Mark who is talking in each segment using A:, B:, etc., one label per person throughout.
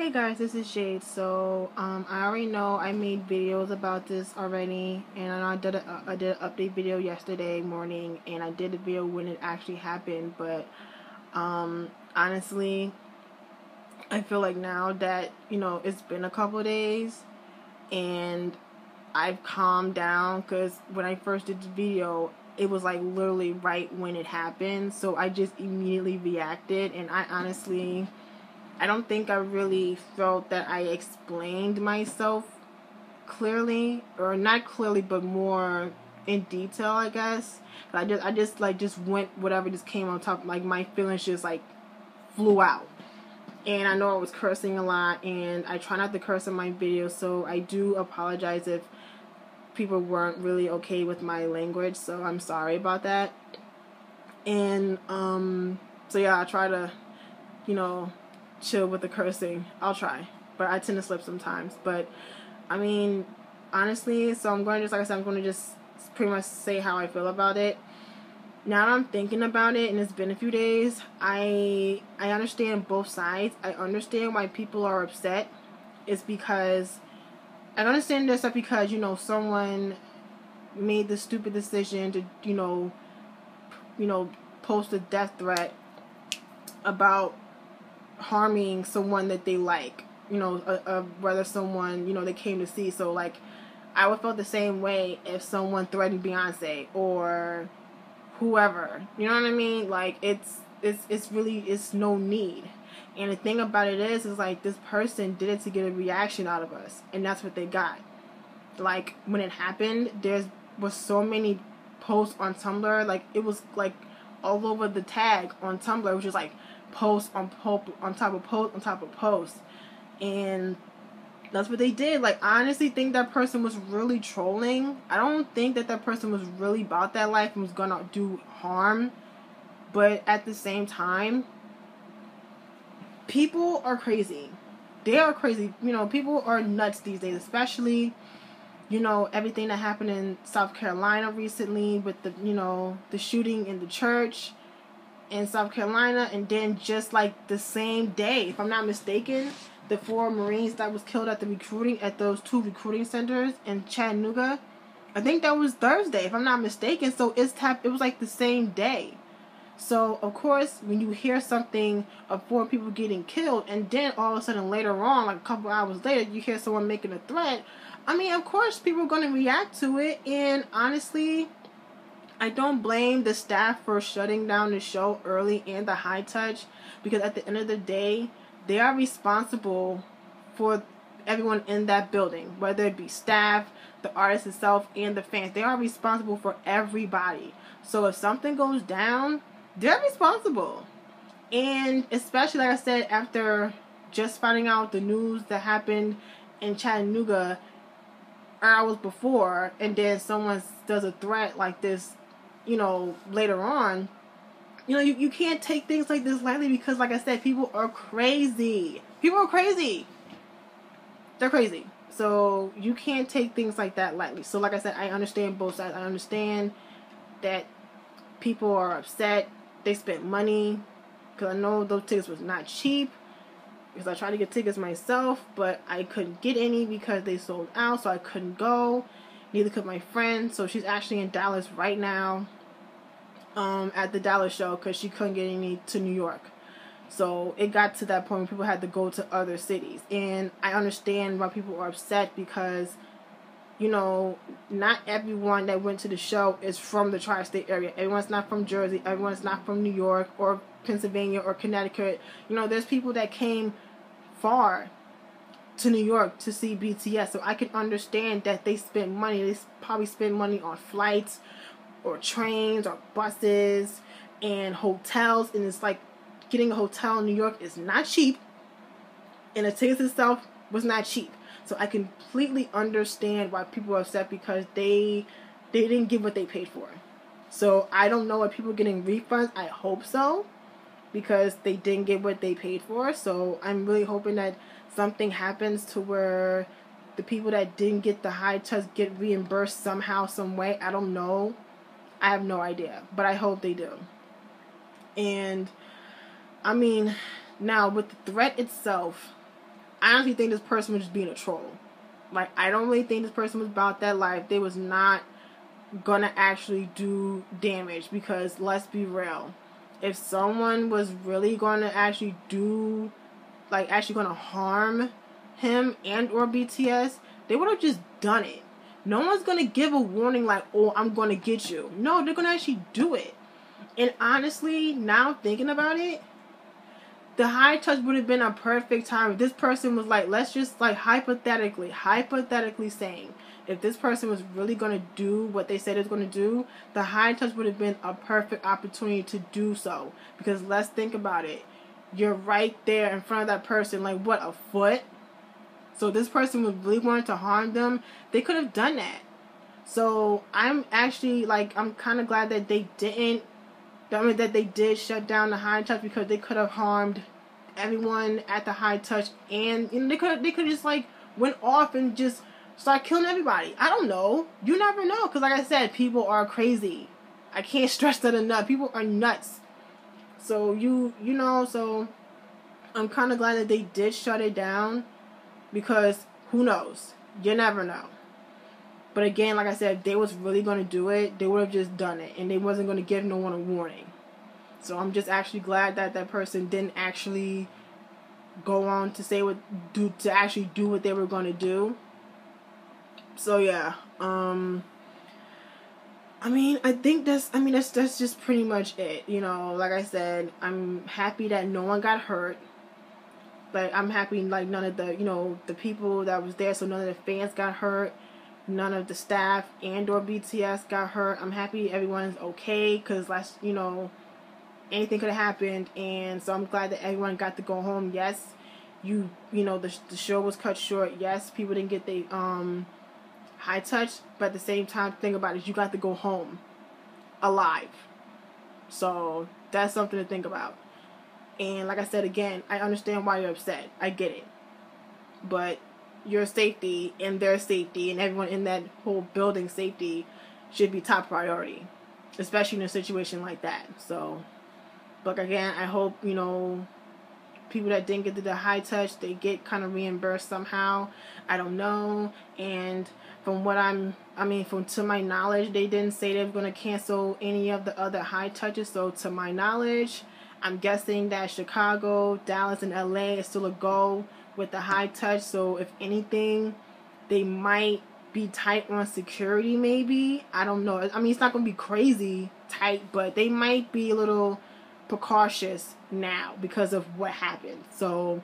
A: Hey guys, this is Jade. I already know I made videos about this already, and I know I did an update video yesterday morning, and I did a video when it actually happened. But honestly, I feel like now that it's been a couple of days, and I've calmed down because when I first did the video, it was like literally right when it happened, so I just immediately reacted, and I don't think I really felt that I explained myself clearly, or not clearly, but more in detail, I guess. I just went whatever just came on top. Like my feelings just like flew out, and I know I was cursing a lot, and I try not to curse in my videos, so I do apologize if people weren't really okay with my language. So I'm sorry about that. And so yeah, I try to you know, chill with the cursing. I'll try, but I tend to slip sometimes. But I mean, honestly, so I'm going to just, like I said, I'm going to just pretty much say how I feel about it. Now that I'm thinking about it, and it's been a few days, I understand both sides. I understand why people are upset. It's because I understand this stuff because someone made the stupid decision to post a death threat about harming someone that they like, whether someone, they came to see. So, like, I would feel the same way if someone threatened Beyonce or whoever. You know what I mean? Like, it's really, it's no need. And the thing about it is like, this person did it to get a reaction out of us. And that's what they got. Like, when it happened, was so many posts on Tumblr. Like, it was, like, all over the tag on Tumblr, which is, like, post on top of post on top of post. And that's what they did. Like, I honestly think that person was really trolling. I don't think that person was really about that life and was gonna do harm. But at the same time, people are crazy. They are crazy. People are nuts these days, especially everything that happened in South Carolina recently with the shooting in the church in South Carolina, and then just like the same day, if I'm not mistaken, the 4 Marines that was killed at those 2 recruiting centers in Chattanooga. I think that was Thursday, if I'm not mistaken. So it was like the same day. So of course, when you hear something of 4 people getting killed, and then all of a sudden later on, like a couple hours later, you hear someone making a threat. I mean, of course, people are going to react to it, and honestly, I don't blame the staff for shutting down the show early and the high touch, because at the end of the day, they are responsible for everyone in that building, whether it be staff, the artist itself, and the fans. They are responsible for everybody. So if something goes down, they're responsible. And especially, like I said, after just finding out the news that happened in Chattanooga hours before, and then someone does a threat like this later on, you can't take things like this lightly, because like I said, people are crazy. People are crazy. They're crazy. So you can't take things like that lightly. So like I said, I understand both sides. I understand that people are upset. They spent money, because I know those tickets was not cheap, because I tried to get tickets myself, but I couldn't get any because they sold out, so I couldn't go. Neither could my friend. So she's actually in Dallas right now, at the Dallas show, because she couldn't get any to New York. So it got to that point where people had to go to other cities. And I understand why people are upset, because not everyone that went to the show is from the tri-state area. Everyone's not from Jersey. Everyone's not from New York or Pennsylvania or Connecticut. There's people that came far to New York to see BTS. So I can understand that they spent money. They probably spend money on flights or trains or buses and hotels. And it's like, getting a hotel in New York is not cheap. And the tickets itself was not cheap. So I completely understand why people are upset, because they didn't get what they paid for. So I don't know if people are getting refunds. I hope so, because they didn't get what they paid for. So I'm really hoping that something happens to where the people that didn't get the high touch get reimbursed somehow, some way. I don't know. I have no idea, but I hope they do. And I mean, now with the threat itself, I honestly think this person was just being a troll. Like, I don't really think this person was about that life. They was not gonna actually do damage, because let's be real. If someone was really gonna actually do, like, actually gonna harm him and or BTS, they would have just done it. No one's gonna give a warning like, oh, I'm gonna get you. No, they're gonna actually do it. And honestly, now thinking about it, the high touch would have been a perfect time if this person was like, let's just, like, hypothetically saying, if this person was really going to do what they said it was going to do, the high touch would have been a perfect opportunity to do so. Because let's think about it. You're right there in front of that person, like, what, a foot? So this person was really wanting to harm them. They could have done that. So I'm actually, like, I'm kind of glad that they didn't. I mean, that they did shut down the high touch, because they could have harmed everyone at the high touch, and you know, they could just, like, went off and just start killing everybody. I don't know. You never know, because like I said, people are crazy. I can't stress that enough. People are nuts. So you know, so I'm kind of glad that they did shut it down, because who knows? You never know. But again, like I said, if they was really going to do it, they would have just done it. And they wasn't going to give no one a warning. So I'm just actually glad that that person didn't actually go on to say to actually do what they were going to do. So yeah. I think that's just pretty much it. You know, like I said, I'm happy that no one got hurt. But I'm happy, like, none of the, you know, the people that was there, so none of the fans got hurt. None of the staff and or BTS got hurt. I'm happy everyone's okay, because anything could have happened, and so I'm glad that everyone got to go home. Yes, you know, the show was cut short. Yes, people didn't get the high touch, but at the same time, think about it, you got to go home alive. So that's something to think about. And like I said again, I understand why you're upset. I get it. But your safety and their safety and everyone in that whole building safety should be top priority, especially in a situation like that. So, but again, I hope, you know, people that didn't get to the high touch, they get kind of reimbursed somehow. I don't know. And from what to my knowledge, they didn't say they were going to cancel any of the other high touches. So to my knowledge, I'm guessing that Chicago, Dallas, and LA is still a go with the high touch. So if anything, they might be tight on security, maybe. I don't know. I mean, it's not going to be crazy tight, but they might be a little precautious now because of what happened. So,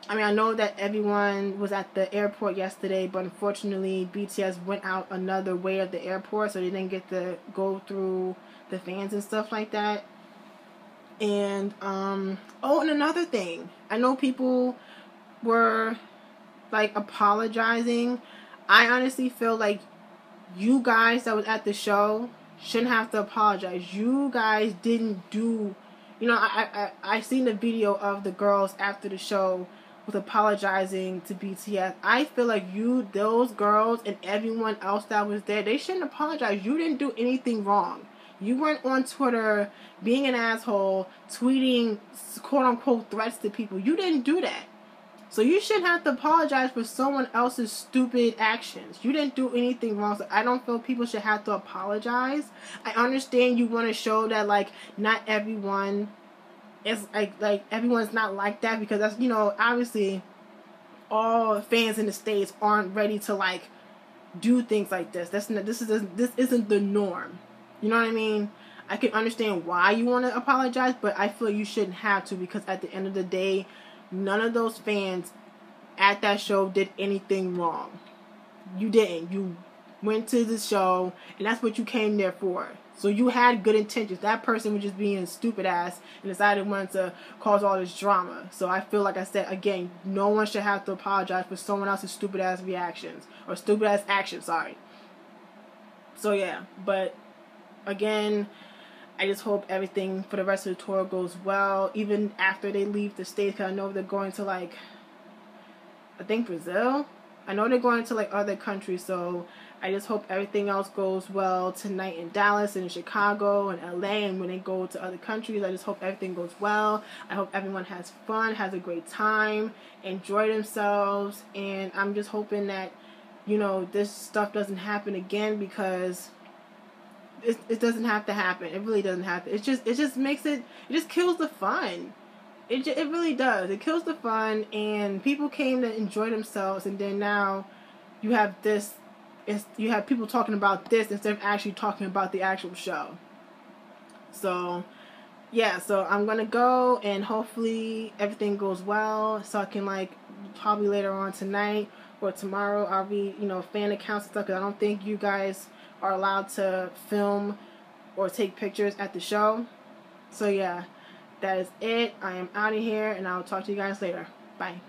A: I mean, I know that everyone was at the airport yesterday, but unfortunately, BTS went out another way of the airport, so they didn't get to go through the fans and stuff like that. And, and another thing. I know people were, like, apologizing. I honestly feel like you guys that was at the show shouldn't have to apologize. You guys didn't do, you know, I seen the video of the girls after the show with apologizing to BTS. I feel like those girls and everyone else that was there, they shouldn't apologize. You didn't do anything wrong. You weren't on Twitter being an asshole, tweeting quote-unquote threats to people. You didn't do that. So you shouldn't have to apologize for someone else's stupid actions. You didn't do anything wrong, so I don't feel people should have to apologize. I understand you want to show that, like, not everyone is, like everyone's not like that, because that's, you know, obviously all fans in the States aren't ready to, like, do things like this. This isn't the norm. You know what I mean? I can understand why you want to apologize, but I feel you shouldn't have to, because at the end of the day, none of those fans at that show did anything wrong. You didn't. You went to the show, and that's what you came there for. So you had good intentions. That person was just being stupid ass and decided wanted to cause all this drama. So I feel, like I said, again, no one should have to apologize for someone else's stupid ass reactions. Or stupid ass actions, sorry. So yeah, but again, I just hope everything for the rest of the tour goes well, even after they leave the States, because I know they're going to, like, I think Brazil. I know they're going to like other countries, so I just hope everything else goes well tonight in Dallas and in Chicago and LA, and when they go to other countries, I just hope everything goes well. I hope everyone has fun, has a great time, enjoy themselves, and I'm just hoping that, you know, this stuff doesn't happen again, because it doesn't have to happen. It really doesn't have to. It just makes it just kills the fun. It really does. It kills the fun, and people came to enjoy themselves, and then now you have this. You have people talking about this instead of actually talking about the actual show. So, yeah. So I'm gonna go, and hopefully everything goes well, so I can like probably later on tonight or tomorrow I'll be, you know, fan accounts and stuff, because I don't think you guys are allowed to film or take pictures at the show. So yeah. That is it. I am out of here, and I'll talk to you guys later. Bye.